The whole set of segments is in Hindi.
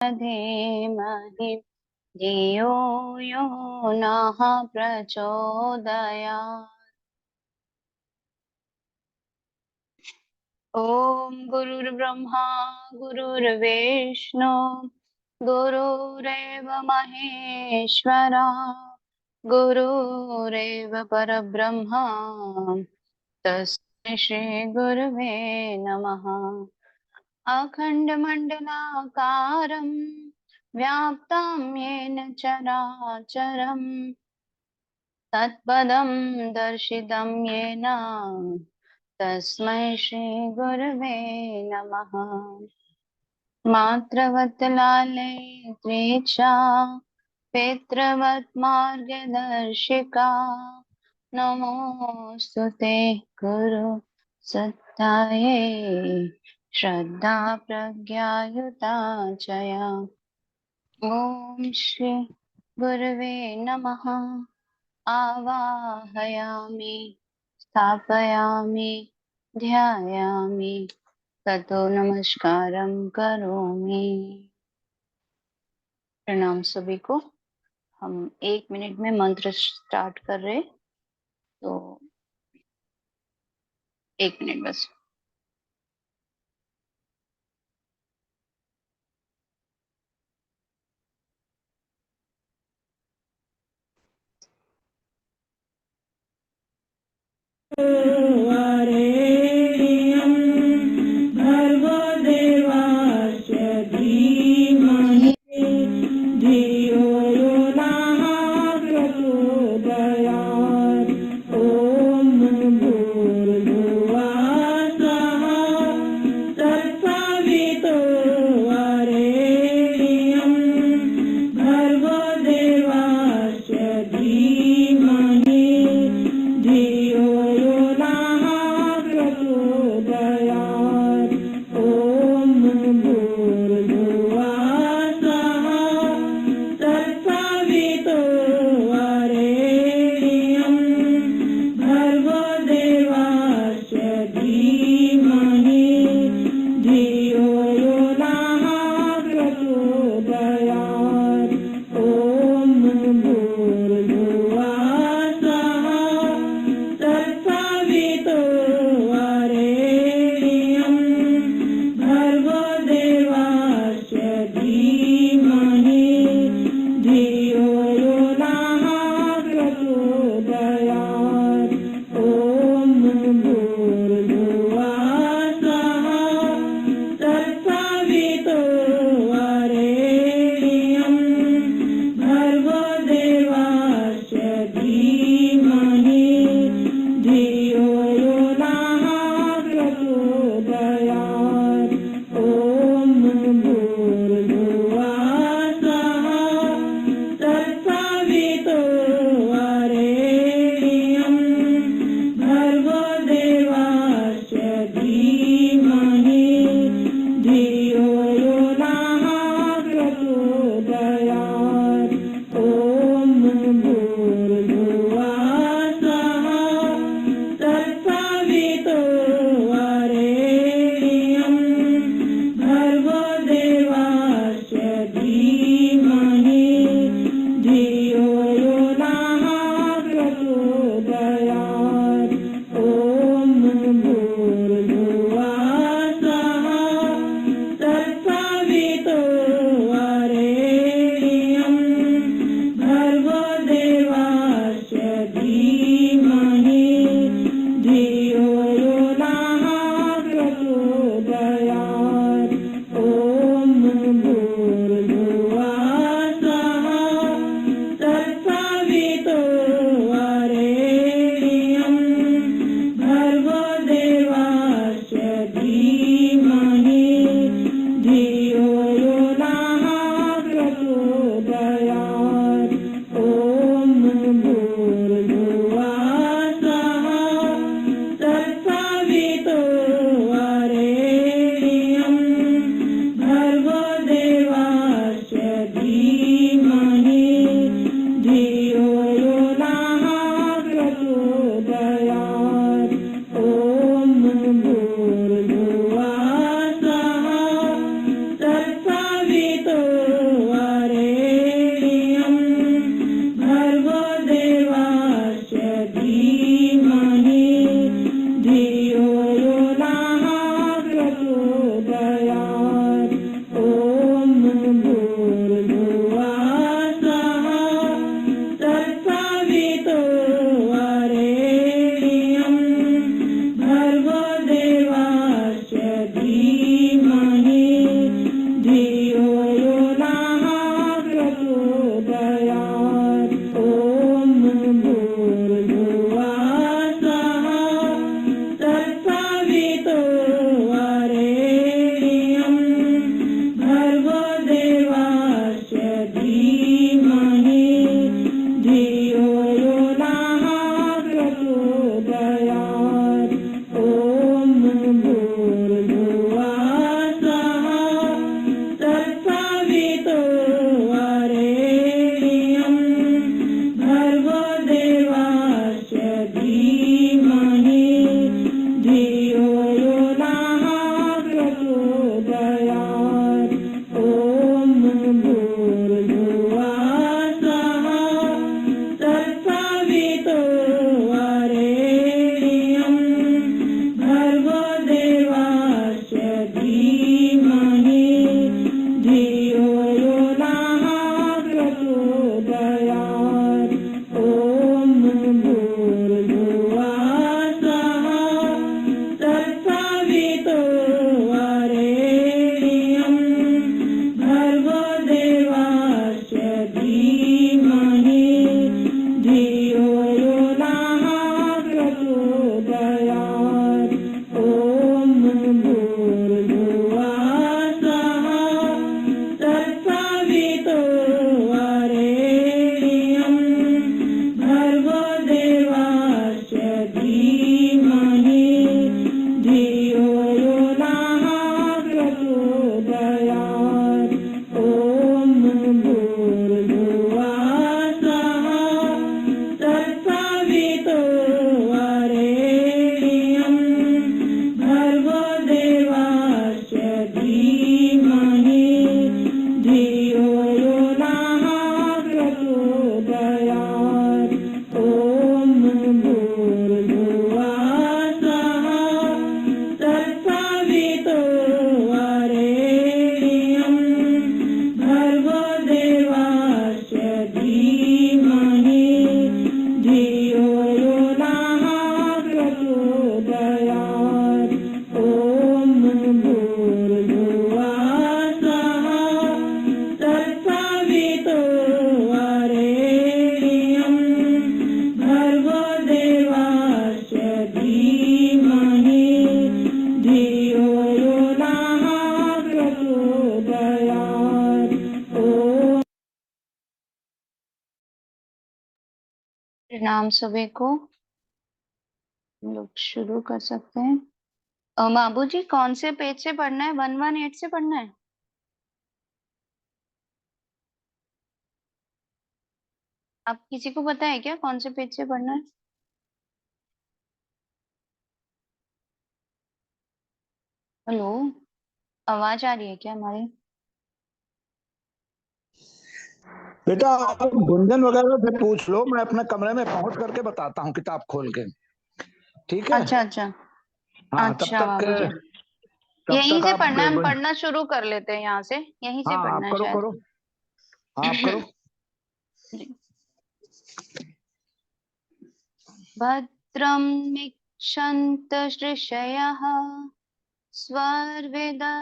धीमहि धियो यो नः प्रचोदयात्। ओम गुरुर्ब्रह्मा गुरुर्विष्णु गुरुरेव महेश्वरा गुरुरेव परब्रह्मा तस्मै श्री गुरुवे नमः। अखण्डमण्डलाकारं व्याप्तं येन चराचरं तत्पदं दर्शितं येन तस्मै श्री गुरवे नमः। मात्रवत् लाले त्रिचा पितृवत् मार्गदर्शिका नमोऽस्तुते गुरु सत्ताये श्रद्धा प्रज्ञायुता चया। ॐ श्री गुरवे नमः। आवाहयामि स्थापयामि ध्यायामि ततो नमस्कारं करोमि। प्रणाम सभी को। हम 1 मिनट में मंत्र स्टार्ट कर रहे, तो 1 मिनट बस। भर्गो देवस्य धीमहि धियो यो नः प्रचोदयात्। ॐ भूर्भुवः प्रणाम सभी को। हम लोग शुरू कर सकते हैं। बाबू जी, कौन से पेज से पढ़ना है? 118 से पढ़ना है? आप किसी को पता है क्या कौन से पेज से पढ़ना है? हेलो, आवाज आ रही है क्या हमारी? बेटा आप गुंजन वगैरह से पूछ लो, मैं अपने कमरे में पहुंच करके बताता हूँ किताब खोल के। ठीक है? अच्छा अच्छा। हाँ अच्छा बाबू जी, तब यहीं तक से आप पढ़ना है। हम पढ़ना शुरू कर लेते हैं यहाँ से। यहीं से हाँ पढ़ना आप है करो शायद। करो। हाँ आप करो। जी। भद्रं मिक्षन्तर्षयः स्वर्वेदस्तपो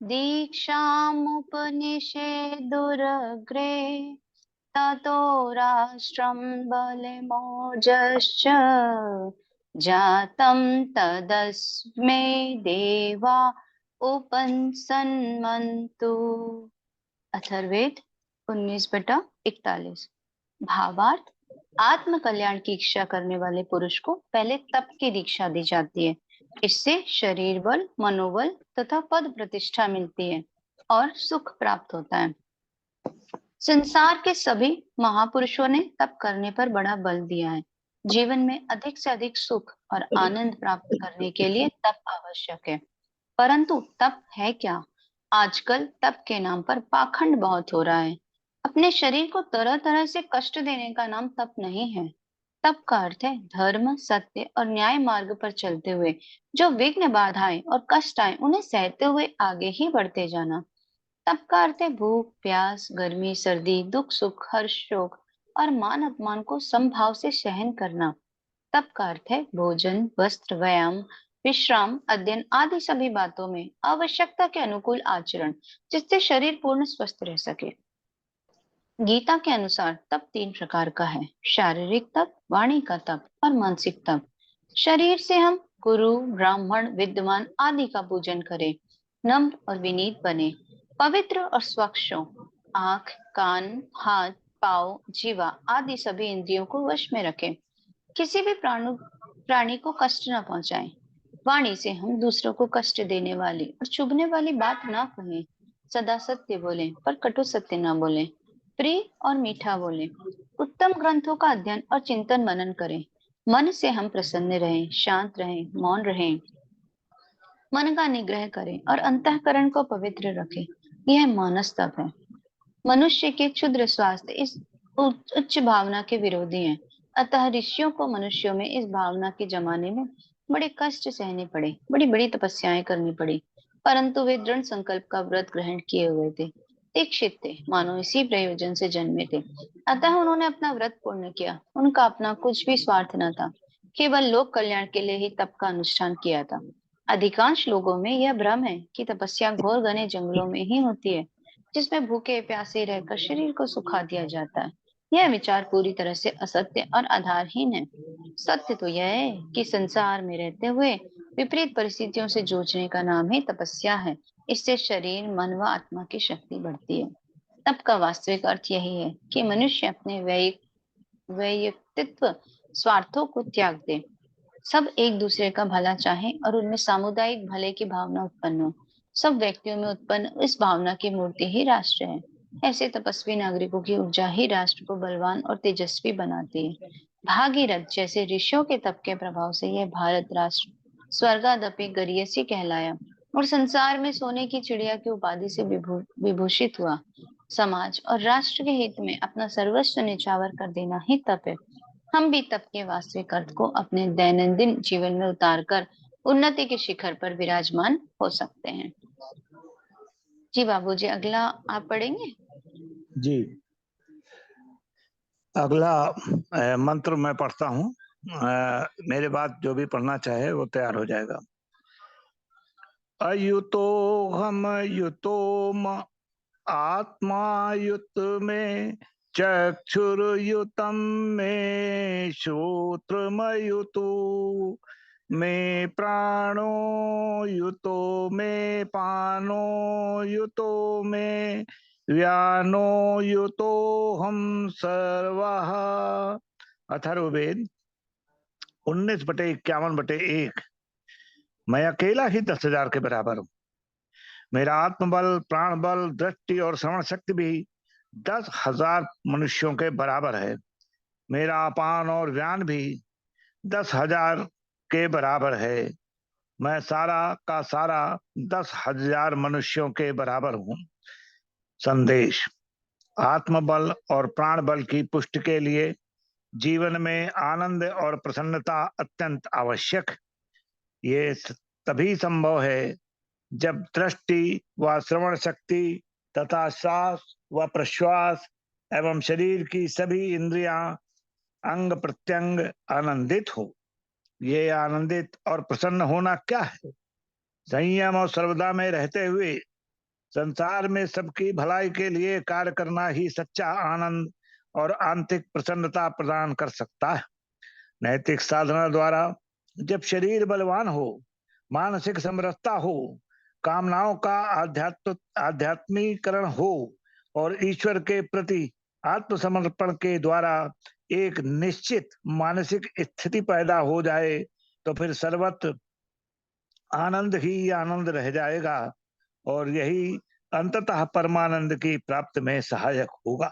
दीक्षामुपनिषेदुरग्रे ततो राष्ट्रं बलिमोजश्च जातं तदस्मै देवा उपसन्मन्तु। अथर्ववेद 19/41। भावार्थ, आत्म कल्याण की इच्छा करने वाले पुरुष को पहले तप की दीक्षा दी जाती है। इससे शरीर बल, मनोबल तथा पद प्रतिष्ठा मिलती है और सुख प्राप्त होता है। संसार के सभी महापुरुषों ने तप करने पर बड़ा बल दिया है। जीवन में अधिक से अधिक सुख और आनंद प्राप्त करने के लिए तप आवश्यक है। परंतु तप है क्या? आजकल तप के नाम पर पाखंड बहुत हो रहा है। अपने शरीर को तरह तरह से कष्ट देने का नाम तप नहीं है। तप का अर्थ है धर्म, सत्य और न्याय मार्ग पर चलते हुए जो विघ्न, बाधाएं और कष्ट आए उन्हें सहते हुए आगे ही बढ़ते जाना। तप का अर्थ है भूख, प्यास, गर्मी, सर्दी, दुख, सुख, हर्ष, शोक और मान अपमान को समभाव से सहन करना। तप का अर्थ है भोजन, वस्त्र, व्यायाम, विश्राम, अध्ययन आदि सभी बातों में आवश्यकता के अनुकूल आचरण, जिससे शरीर पूर्ण स्वस्थ रह सके। गीता के अनुसार तप 3 प्रकार का है: शारीरिक तप, वाणी का तप और मानसिक तप। शरीर से हम गुरु, ब्राह्मण, विद्वान आदि का पूजन करें, नम्र और विनीत बने, पवित्र और स्वच्छ हों, आंख, कान, हाथ, पाँव, जीवा आदि सभी इंद्रियों को वश में रखें, किसी भी प्राणी को कष्ट न पहुंचाएं। वाणी से हम दूसरों को कष्ट देने वाली और चुभने वाली बात ना कहें, सदा सत्य बोलें पर कटु सत्य ना बोलें, प्रिय और मीठा बोलें, उत्तम ग्रंथों का अध्ययन और चिंतन मनन करें। मन से हम प्रसन्न रहें, शांत रहें, मौन रहें, मन का निग्रह करें और अंतःकरण को पवित्र रखें। यह मानस तप है। मनुष्य के क्षुद्र स्वास्थ्य इस उच्च भावना के विरोधी हैं। अतः ऋषियों को मनुष्यों में इस भावना के जमाने में बड़े कष्ट सहने पड़े, बड़ी बड़ी तपस्याएं करनी पड़ी, परंतु वे दृढ़ संकल्प का व्रत ग्रहण किए हुए थे, दीक्षित थे, मानो इसी प्रयोजन से जन्मे थे। अतः उन्होंने अपना व्रत पूर्ण किया। उनका अपना कुछ भी स्वार्थ न था, केवल लोक कल्याण के लिए ही तप का अनुष्ठान किया था। अधिकांश लोगों में यह भ्रम है कि तपस्या घोर घने जंगलों में ही होती है, जिसमें भूखे प्यासे रहकर शरीर को सुखा दिया जाता है। यह विचार पूरी तरह से असत्य और आधारहीन है। सत्य तो यह है कि संसार में रहते हुए विपरीत परिस्थितियों से जूझने का नाम ही तपस्या है। इससे शरीर, मन व आत्मा की शक्ति बढ़ती है। तप का वास्तविक अर्थ यही है कि मनुष्य अपने वैयक्तित्व स्वार्थों को त्याग दे, सब एक दूसरे का भला चाहें और उनमें सामुदायिक भले की भावना उत्पन्न हो। सब व्यक्तियों में उत्पन्न इस भावना की मूर्ति ही राष्ट्र है। ऐसे तपस्वी नागरिकों की ऊर्जा ही राष्ट्र को बलवान और तेजस्वी बनाती है। भागीरथ जैसे ऋषियों के तप के प्रभाव से यह भारत राष्ट्र स्वर्गादपि गरीयसी कहलाया और संसार में सोने की चिड़िया की उपाधि से विभूषित हुआ। समाज और राष्ट्र के हित में अपना सर्वस्व निछावर कर देना ही तप है। हम भी तप के वास्तविक अर्थ को अपने दैनंदिन जीवन में उतारकर उन्नति के शिखर पर विराजमान हो सकते हैं। जी बाबूजी, अगला आप पढ़ेंगे? जी अगला मंत्र मैं पढ़ता हूँ। मेरे बाद जो भी पढ़ना चाहे वो तैयार हो जाएगा। अयुतो हम युतो आत्मा युत में चक्षुर्युतम में श्रोत्रमयुतो में प्राणो युतो में पानो युतो में व्यानो युतो हम सर्वः। अथर्ववेद 19/51/1। मैं अकेला ही 10,000 के बराबर हूं। मेरा आत्मबल, प्राण बल, दृष्टि और श्रवण शक्ति भी 10,000 मनुष्यों के बराबर है। मेरा अपान और ज्ञान भी 10,000 के बराबर है। मैं सारा का सारा 10,000 मनुष्यों के बराबर हूं। संदेश: आत्मबल और प्राण बल की पुष्टि के लिए जीवन में आनंद और प्रसन्नता अत्यंत आवश्यक। ये तभी संभव है जब दृष्टि व श्रवण शक्ति तथा श्वास व प्रश्वास एवं शरीर की सभी इंद्रियां अंग प्रत्यंग आनंदित हो। ये आनंदित और प्रसन्न होना क्या है? संयम और सर्वदा में रहते हुए संसार में सबकी भलाई के लिए कार्य करना ही सच्चा आनंद और आंतरिक प्रसन्नता प्रदान कर सकता है। नैतिक साधना द्वारा जब शरीर बलवान हो, मानसिक समरसता हो, कामनाओं का आध्यात्मिकरण हो और ईश्वर के प्रति आत्मसमर्पण के द्वारा एक निश्चित मानसिक स्थिति पैदा हो जाए तो फिर सर्वत्र आनंद ही आनंद रह जाएगा और यही अंततः परमानंद की प्राप्ति में सहायक होगा।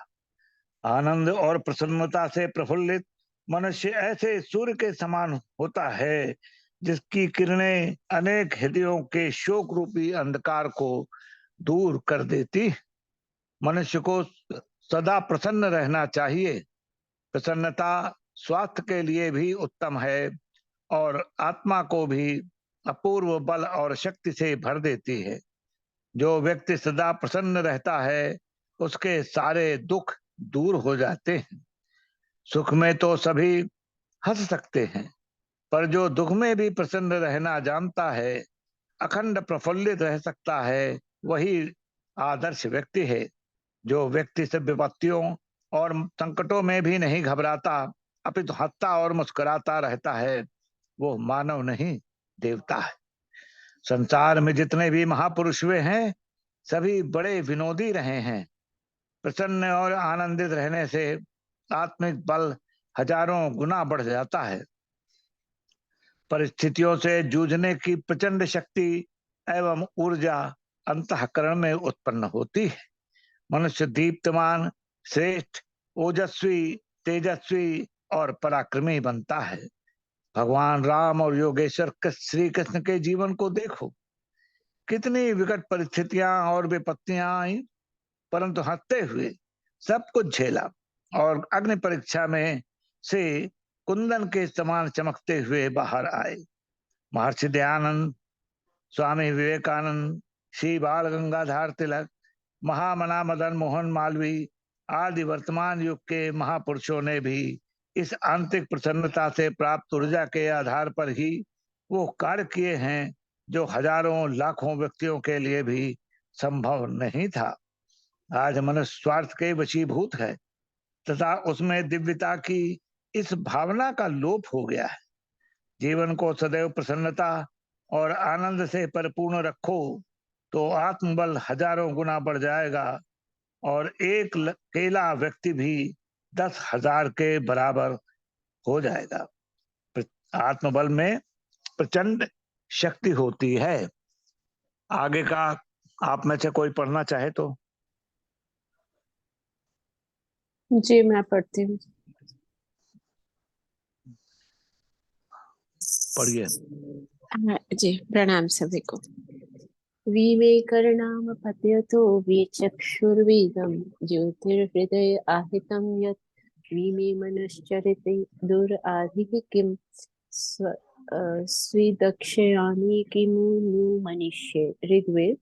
आनंद और प्रसन्नता से प्रफुल्लित मनुष्य ऐसे सूर्य के समान होता है जिसकी किरणें अनेक हृदयों के शोक रूपी अंधकार को दूर कर देती। मनुष्य को सदा प्रसन्न रहना चाहिए। प्रसन्नता स्वास्थ्य के लिए भी उत्तम है और आत्मा को भी अपूर्व बल और शक्ति से भर देती है। जो व्यक्ति सदा प्रसन्न रहता है उसके सारे दुख दूर हो जाते हैं। सुख में तो सभी हंस सकते हैं, पर जो दुख में भी प्रसन्न रहना जानता है, अखंड प्रफुल्लित रह सकता है, वही आदर्श व्यक्ति है। जो व्यक्ति सब विपत्तियों और संकटों में भी नहीं घबराता अपितु हंसता और मुस्कुराता रहता है, वो मानव नहीं देवता है। संसार में जितने भी महापुरुष हुए हैं सभी बड़े विनोदी रहे हैं। प्रसन्न और आनंदित रहने से आत्मिक बल हजारों गुना बढ़ जाता है। परिस्थितियों से जूझने की प्रचंड शक्ति एवं ऊर्जा अंतःकरण में उत्पन्न होती है। मनुष्य दीप्तमान, श्रेष्ठ, ओजस्वी, तेजस्वी और पराक्रमी बनता है। भगवान राम और योगेश्वर श्री कृष्ण के जीवन को देखो। कितनी विकट परिस्थितियां और विपत्तियां आई, परंतु हंसते हुए सब कुछ झेला और अग्नि परीक्षा में से कुंदन के समान चमकते हुए बाहर आए। महर्षि दयानंद, स्वामी विवेकानंद, श्री बाल गंगाधर तिलक, महामना मदन मोहन मालवीय आदि वर्तमान युग के महापुरुषों ने भी इस आंतरिक प्रसन्नता से प्राप्त ऊर्जा के आधार पर ही वो कार्य किए हैं जो हजारों लाखों व्यक्तियों के लिए भी संभव नहीं था। आज मनुष्य स्वार्थ के वशीभूत है तथा उसमें दिव्यता की इस भावना का लोप हो गया है। जीवन को सदैव प्रसन्नता और आनंद से परिपूर्ण रखो तो आत्मबल हजारों गुना बढ़ जाएगा और एक अकेला व्यक्ति भी 10,000 के बराबर हो जाएगा। आत्मबल में प्रचंड शक्ति होती है। आगे का आप में से कोई पढ़ना चाहे तो। जी मैं पढ़ती हूँ। पढ़िए। जी प्रणाम सभी को। विवेकर्णाम पतयतो विचक्षुर्वेदं ज्योतिर्हृदय आहितं यत् विमे मनश्चरिते दुराधिः किं स्विदक्षयानि किमु नु मनुष्ये। ऋग्वेद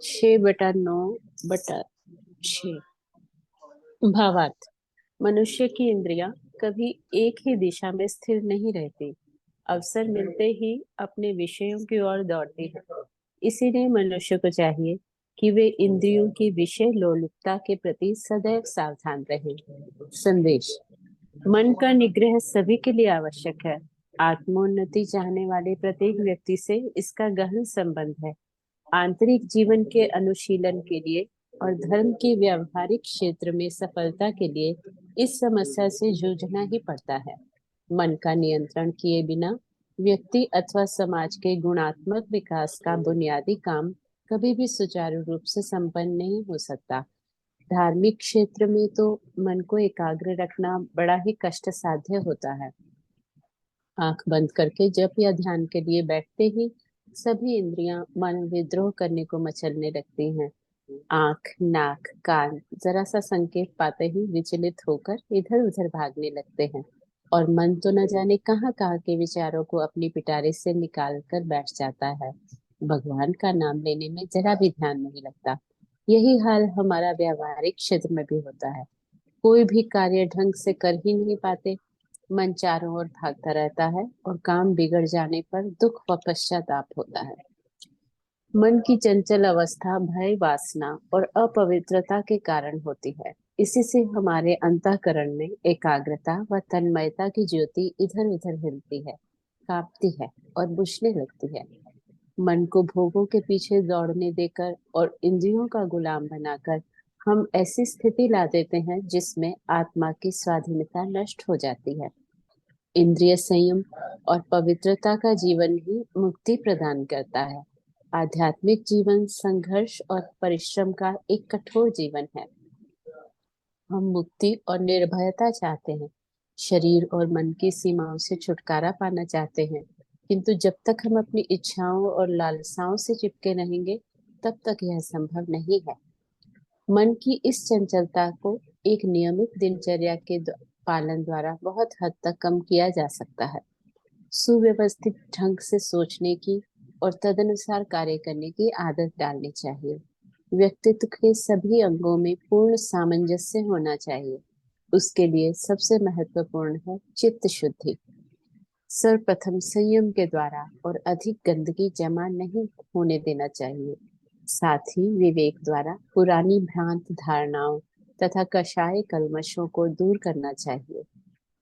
6/9/6। भावार्थ: मनुष्य की इंद्रियां कभी एक ही दिशा में स्थिर नहीं रहती, अवसर मिलते ही अपने विषयों की ओर दौड़ती है। इसीलिए मनुष्य को चाहिए कि वे इंद्रियों की विषय लोलुपता के प्रति सदैव सावधान रहें। संदेश: मन का निग्रह सभी के लिए आवश्यक है। आत्मोन्नति चाहने वाले प्रत्येक व्यक्ति से इसका गहन संबंध है। आंतरिक जीवन के अनुशीलन के लिए और धर्म के व्यावहारिक क्षेत्र में सफलता के लिए इस समस्या से जूझना ही पड़ता है। मन का नियंत्रण किए बिना व्यक्ति अथवा समाज के गुणात्मक विकास का बुनियादी काम कभी भी सुचारू रूप से संपन्न नहीं हो सकता। धार्मिक क्षेत्र में तो मन को एकाग्र रखना बड़ा ही कष्ट साध्य होता है। आंख बंद करके जप या ध्यान के लिए बैठते ही सभी इंद्रियां मन विद्रोह करने को मचलने लगती हैं। आंख, नाक, कान जरा सा संकेत पाते ही विचलित होकर इधर उधर भागने लगते हैं और मन तो न जाने कहाँ कहाँ के विचारों को अपनी पिटारे से निकाल कर बैठ जाता है। भगवान का नाम लेने में जरा भी ध्यान नहीं लगता। यही हाल हमारा व्यावहारिक क्षेत्र में भी होता है। कोई भी कार्य ढंग से कर ही नहीं पाते। मन चारों ओर भागता रहता है और काम बिगड़ जाने पर दुख व पश्चाताप होता है। मन की चंचल अवस्था भय, वासना और अपवित्रता के कारण होती है। इसी से हमारे अंतःकरण में एकाग्रता व तन्मयता की ज्योति इधर उधर हिलती है, कांपती है और बुझने लगती है। मन को भोगों के पीछे दौड़ने देकर और इंद्रियों का गुलाम बनाकर हम ऐसी स्थिति ला देते हैं जिसमें आत्मा की स्वाधीनता नष्ट हो जाती है। इंद्रिय संयम और पवित्रता का जीवन ही मुक्ति प्रदान करता है। आध्यात्मिक जीवन संघर्ष और परिश्रम का एक कठोर जीवन है। हम मुक्ति और निर्भयता चाहते हैं, शरीर और मन की सीमाओं से छुटकारा पाना चाहते हैं, किंतु जब तक हम अपनी इच्छाओं और लालसाओं से चिपके रहेंगे तब तक यह संभव नहीं है। मन की इस चंचलता को एक नियमित दिनचर्या के पालन द्वारा बहुत हद तक कम किया जा सकता है। सुव्यवस्थित ढंग से सोचने की और तदनुसार कार्य करने की आदत डालनी चाहिए। व्यक्तित्व के सभी अंगों में पूर्ण सामंजस्य होना चाहिए। उसके लिए सबसे महत्वपूर्ण है चित्त शुद्धि। सर्वप्रथम संयम के द्वारा और अधिक गंदगी जमा नहीं होने देना चाहिए। साथ ही विवेक द्वारा पुरानी भ्रांत धारणाओं तथा कषाय कल्मशों को दूर करना चाहिए।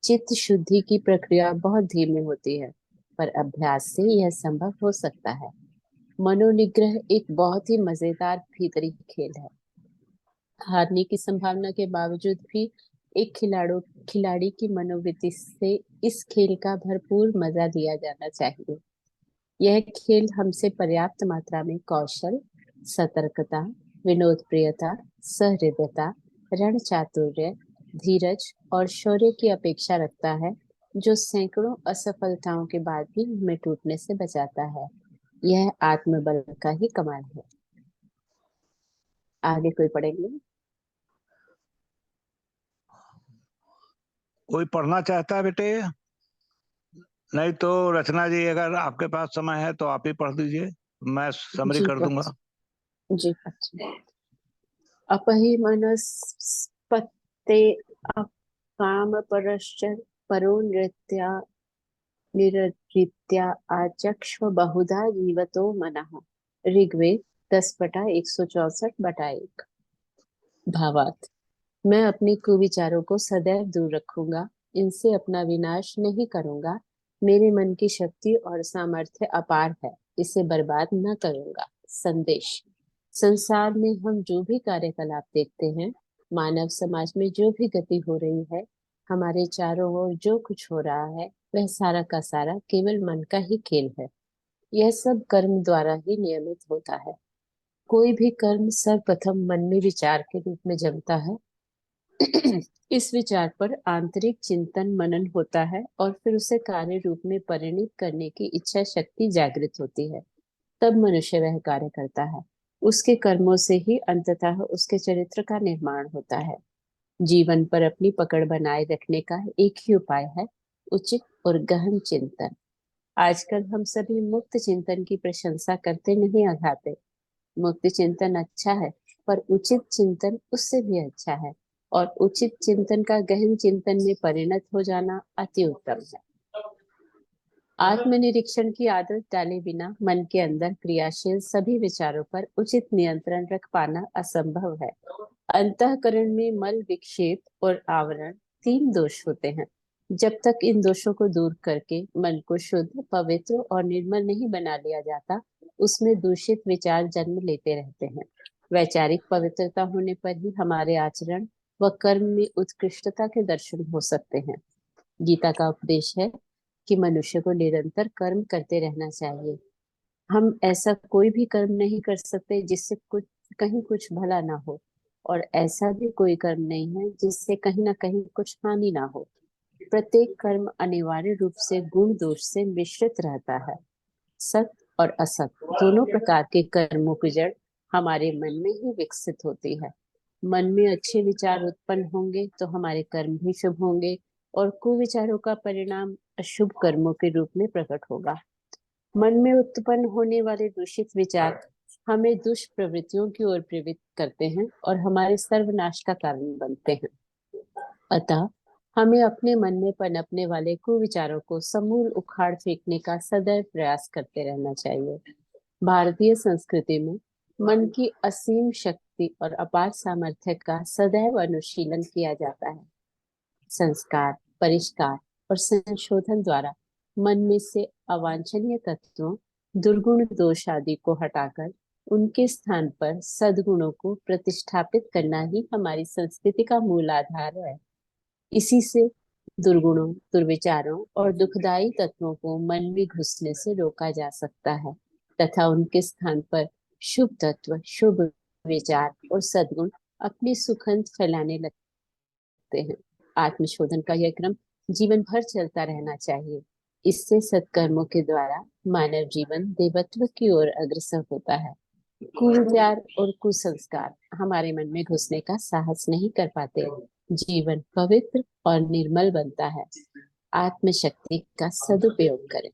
चित्त शुद्धि की प्रक्रिया बहुत धीमी होती है, पर अभ्यास से यह संभव हो सकता है। मनोनिग्रह एक बहुत ही मजेदार भीतरी खेल है। हारने की संभावना के बावजूद भी एक खिलाड़ी की मनोवृत्ति से इस खेल का भरपूर मजा लिया जाना चाहिए। यह खेल हमसे पर्याप्त मात्रा में कौशल, सतर्कता, विनोदप्रियता, सहृदयता, रण चातुर्य, धीरज और शौर्य की अपेक्षा रखता है, जो सैकड़ों असफलताओं के बाद भी हमें टूटने से बचाता है। यह आत्मबल का ही कमाल है। आगे कोई पढ़ेंगे? कोई पढ़ना चाहता है बेटे? नहीं तो रचना जी, अगर आपके पास समय है तो आप ही पढ़ दीजिए, मैं समरी कर दूंगा। जी अच्छा। अपहि मनस्पते काम परश्च परो निरृत्या आचक्ष्व बहुधा जीवतो मनः। ऋग्वेद 10/164/1। भावार्थ: मैं अपने कुविचारों को सदैव दूर रखूंगा, इनसे अपना विनाश नहीं करूंगा। मेरे मन की शक्ति और सामर्थ्य अपार है, इसे बर्बाद न करूंगा। संदेश: संसार में हम जो भी कार्यकलाप देखते हैं, मानव समाज में जो भी गति हो रही है, हमारे चारों ओर जो कुछ हो रहा है, वह सारा का सारा केवल मन का ही खेल है। यह सब कर्म द्वारा ही नियमित होता है। कोई भी कर्म सर्वप्रथम मन में विचार के रूप में जमता है। इस विचार पर आंतरिक चिंतन मनन होता है और फिर उसे कार्य रूप में परिणित करने की इच्छा शक्ति जागृत होती है। तब मनुष्य वह कार्य करता है। उसके कर्मों से ही अंततः उसके चरित्र का निर्माण होता है। जीवन पर अपनी पकड़ बनाए रखने का एक ही उपाय है, उचित और गहन चिंतन। आजकल हम सभी मुक्त चिंतन की प्रशंसा करते नहीं आघाते। मुक्त चिंतन अच्छा है, पर उचित चिंतन उससे भी अच्छा है, और उचित चिंतन का गहन चिंतन में परिणत हो जाना अति उत्तम है। आत्मनिरीक्षण की आदत डाले बिना मन के अंदर क्रियाशील सभी विचारों पर उचित नियंत्रण रख पाना असंभव है। अंतःकरण में मल, विक्षेप और आवरण 3 दोष होते हैं। जब तक इन दोषों को दूर करके मन को शुद्ध, पवित्र और निर्मल नहीं बना लिया जाता, उसमें दूषित विचार जन्म लेते रहते हैं। वैचारिक पवित्रता होने पर ही हमारे आचरण व कर्म में उत्कृष्टता के दर्शन हो सकते हैं। गीता का उपदेश है कि मनुष्य को निरंतर कर्म करते रहना चाहिए। हम ऐसा कोई भी कर्म नहीं कर सकते जिससे कुछ भला ना हो, और ऐसा भी कोई कर्म नहीं है जिससे कहीं ना कहीं कुछ हानि ना हो। प्रत्येक कर्म अनिवार्य रूप से गुण दोष से मिश्रित रहता है। सत और असत दोनों प्रकार के कर्मों की जड़ हमारे मन में ही विकसित होती है। मन में अच्छे विचार उत्पन्न होंगे तो हमारे कर्म भी शुभ होंगे, और कुविचारों का परिणाम अशुभ कर्मों के रूप में प्रकट होगा। मन में उत्पन्न होने वाले दूषित विचार हमें दुष्प्रवृत्तियों की ओर प्रेरित करते हैं और हमारे सर्वनाश का कारण बनते हैं। अतः हमें अपने मन में पनपने वाले कुविचारों को समूल उखाड़ फेंकने का सदैव प्रयास करते रहना चाहिए। भारतीय संस्कृति में मन की असीम शक्ति और अपार सामर्थ्य का सदैव अनुशीलन किया जाता है। संस्कार, परिष्कार और संशोधन द्वारा मन में से अवांछनीय तत्वों, दुर्गुण, दोष आदि को हटाकर उनके स्थान पर सद्गुणों को प्रतिष्ठापित करना ही हमारी संस्कृति का मूल आधार है। इसी से दुर्गुणों, दुर्विचारों और दुखदायी तत्वों को मन में घुसने से रोका जा सकता है तथा उनके स्थान पर शुभ तत्व, शुभ विचार और सद्गुण अपनी सुगंध फैलाने लगते हैं। आत्मशोधन का यह क्रम जीवन भर चलता रहना चाहिए। इससे सत्कर्मों के द्वारा मानव जीवन देवत्व की ओर अग्रसर होता है। कुविचार और कुसंस्कार हमारे मन में घुसने का साहस नहीं कर पाते। जीवन पवित्र और निर्मल बनता है। आत्मशक्ति का सदुपयोग करें।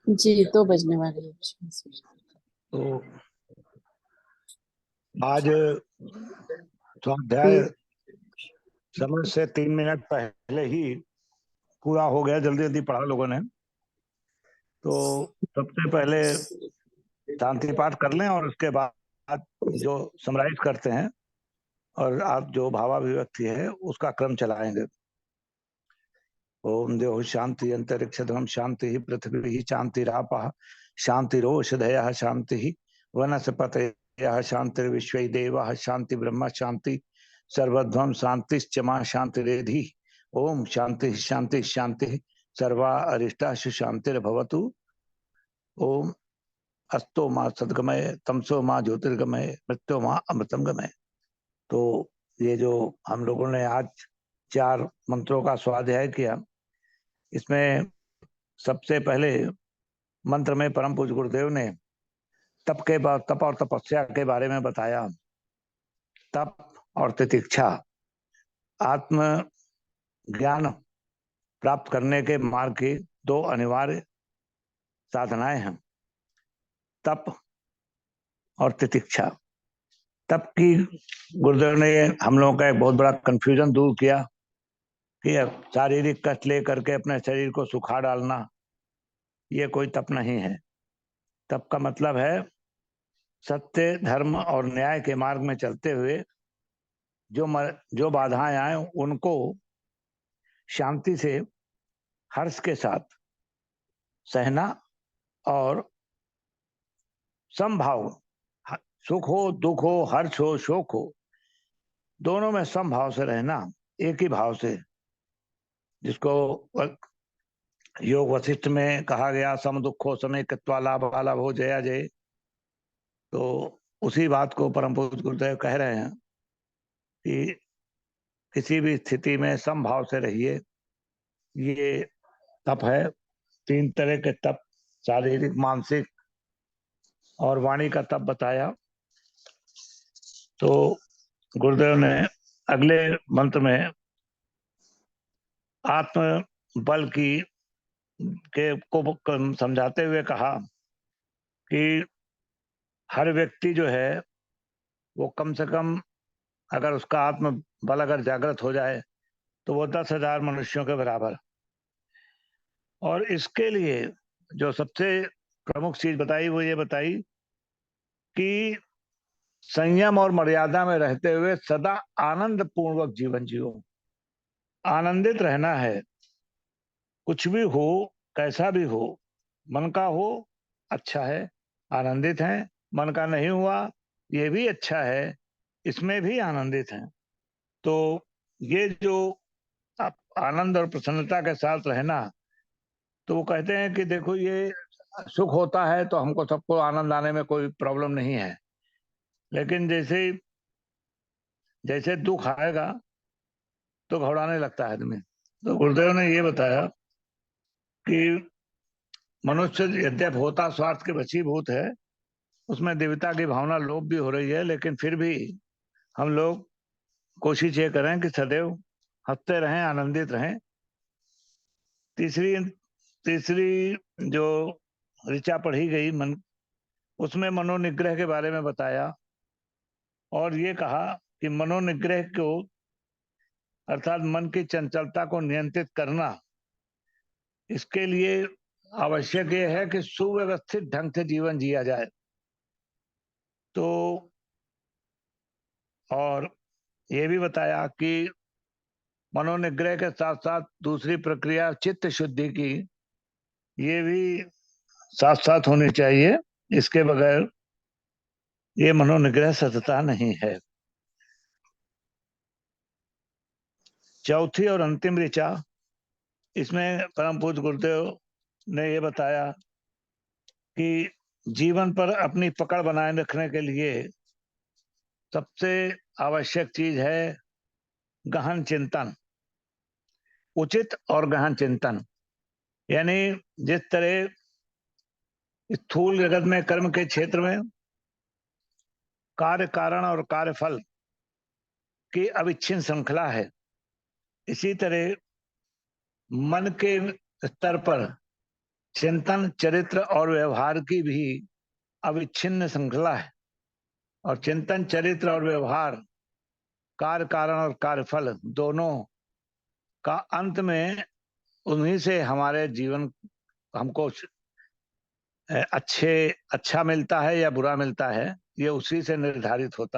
जी 2 बजने वाले हैं। तो आज स्वाध्याय समय से 3 मिनट पहले ही पूरा हो गया, जल्दी जल्दी पढ़ा लोगों ने। तो सबसे पहले शांति पाठ कर लें और उसके बाद जो समराइज करते हैं और आप जो भावाभिव्यक्ति है उसका क्रम चलाएंगे। ओम देव शांति अंतरिक्ष धर्म शांति पृथ्वी शांतिरापः शांतिरोषधयः शांति वनस्पतयः शांतिर्विश्वैदेवः शांति ब्रह्म शांति सर्वध्वम शांतिश्च मा शांतिरेधि। ओम शांति शांति शांति सर्वा अरिष्टाशु शांतिर्भवतु। ओम अस्तो मा सद्गमय तमसो मा ज्योतिर्गमय मृत्यो मा अमृतम गमय। तो ये जो हम लोगों ने आज 4 मंत्रों का स्वाध्याय किया, इसमें सबसे पहले मंत्र में परम पूज्य गुरुदेव ने तप और तपस्या के बारे में बताया। तप और तितिक्षा आत्म ज्ञान प्राप्त करने के मार्ग की 2 अनिवार्य साधनाएं हैं, तप और तितिक्षा। तप की गुरुदेव ने हम लोगों का एक बहुत बड़ा कंफ्यूजन दूर किया कि शारीरिक कष्ट लेकर के अपने शरीर को सुखा डालना, ये कोई तप नहीं है। तप का मतलब है सत्य, धर्म और न्याय के मार्ग में चलते हुए जो बाधाएं आए उनको शांति से, हर्ष के साथ सहना और समभाव, सुख हो, दुख हो, हर्ष हो, शोक हो, दोनों में समभाव से रहना, एक ही भाव से, जिसको योग वशिष्ठ में कहा गया सम दुखो समय कृत्वा लाभ हो जया जय। तो उसी बात को परम पूज्य गुरुदेव कह रहे हैं कि किसी भी स्थिति में समभाव से रहिए। ये तप है। 3 तरह के तप, शारीरिक, मानसिक और वाणी का तप बताया। तो गुरुदेव ने अगले मंत्र में आत्म बल को समझाते हुए कहा कि हर व्यक्ति जो है वो कम से कम, अगर उसका आत्म बल अगर जागृत हो जाए तो वो 10,000 मनुष्यों के बराबर। और इसके लिए जो सबसे प्रमुख चीज बताई वो ये बताई कि संयम और मर्यादा में रहते हुए सदा आनंद पूर्वक जीवन जियो। आनंदित रहना है, कुछ भी हो, कैसा भी हो, मन का हो अच्छा है, आनंदित हैं, मन का नहीं हुआ ये भी अच्छा है, इसमें भी आनंदित हैं। तो ये जो आप आनंद और प्रसन्नता के साथ रहना, तो वो कहते हैं कि देखो ये सुख होता है तो हमको सबको आनंद आने में कोई प्रॉब्लम नहीं है, लेकिन जैसे जैसे दुख आएगा तो घबराने लगता है आदमी। तो गुरुदेव ने ये बताया कि मनुष्य यद्यप होता स्वार्थ के वशीभूत है, उसमें देवता की भावना लोप भी हो रही है, लेकिन फिर भी हम लोग कोशिश ये करें कि सदैव हंसते रहें, आनंदित रहें। तीसरी तीसरी जो ऋचा पढ़ी गई मन, उसमें मनोनिग्रह के बारे में बताया और ये कहा कि मनोनिग्रह को अर्थात मन की चंचलता को नियंत्रित करना, इसके लिए आवश्यक ये है कि सुव्यवस्थित ढंग से जीवन जिया जाए। तो और ये भी बताया कि मनोनिग्रह के साथ साथ दूसरी प्रक्रिया चित्त शुद्धि की, ये भी साथ साथ होनी चाहिए, इसके बगैर ये मनोनिग्रह सतता नहीं है। चौथी और अंतिम ऋचा, इसमें परम पूज्य गुरुदेव ने ये बताया कि जीवन पर अपनी पकड़ बनाए रखने के लिए सबसे आवश्यक चीज है गहन चिंतन, उचित और गहन चिंतन। यानी जिस तरह स्थूल जगत में कर्म के क्षेत्र में कार्य कारण और कार्य फल की अविच्छिन्न श्रृंखला है, इसी तरह मन के स्तर पर चिंतन, चरित्र और व्यवहार की भी अविच्छिन्न श्रृंखला है। और चिंतन, चरित्र और व्यवहार, कार्य कारण और कार्यफल दोनों का अंत में उन्हीं से हमारे जीवन हमको अच्छा मिलता है या बुरा मिलता है, ये उसी से निर्धारित होता है।